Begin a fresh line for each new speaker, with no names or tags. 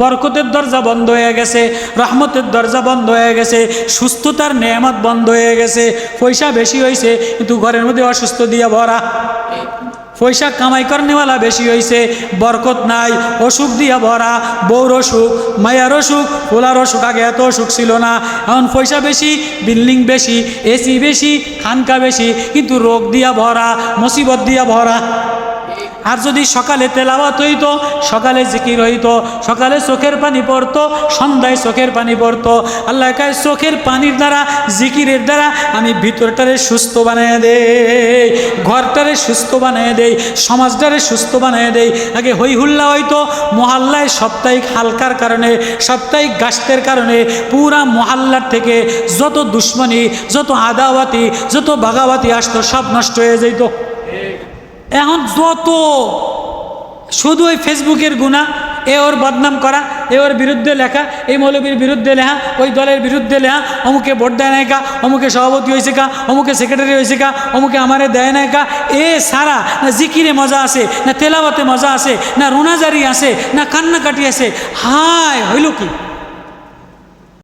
বরকতের দরজা বন্ধ হয়ে গেছে, রহমতের দরজা বন্ধ হয়ে গেছে, সুস্থতার নেয়ামত বন্ধ হয়ে গেছে। পয়সা বেশি হয়েছে কিন্তু ঘরের মধ্যে অসুস্থ দিয়ে ভরা। পয়সা কামাই করনেওয়ালা বেশি হয়েছে, বরকত নাই, অসুখ দিয়া ভরা। বউর অসুখ, মায়ার অসুখ, পোলার অসুখ। আগে এত অসুখ ছিল না, এখন পয়সা বেশি, বিল্ডিং বেশি, এসি বেশি, খানকা বেশি, কিন্তু রোগ দিয়া ভরা, মুসিবত দিয়া ভরা। আর যদি সকালে তেলাওয়াত হইতো, সকালে জিকির হইতো, সকালে চোখের পানি পড়তো, সন্ধ্যায় চোখের পানি পড়তো। আল্লাহ কয় চোখের পানির দ্বারা, জিকিরের দ্বারা আমি ভিতরটারে সুস্থ বানিয়ে দেই, ঘরটারে সুস্থ বানিয়ে দেই, সমাজটারে সুস্থ বানিয়ে দেই। আগে হই হুল্লা হইতো মহল্লায়, সাপ্তাহিক হালকার কারণে, সাপ্তাহিক গাছের কারণে পুরা মহল্লার থেকে যত দুশ্মনী, যত আদাওয়াতি, যত বাগাওয়াতি আসতো সব নষ্ট হয়ে যেত। এখন যত শুধু ওই ফেসবুকের গুণা, এ ওর বদনাম করা, এ ওর বিরুদ্ধে লেখা, এই মৌলবীর বিরুদ্ধে লেখা, ওই দলের বিরুদ্ধে লেখা, অমুকে ভোট দেয় নাই কা, অমুকে সভাপতি হয়েছে কা, অমুকে সেক্রেটারি হয়েছে কা, অমুকে আমারে দেয় নাই কা। এ সারা না জিকিরে মজা আছে, না তেলাওয়াতে মজা আছে, না রোনাজারি আছে, না কান্নাকাটি আছে। হায় হইল কি?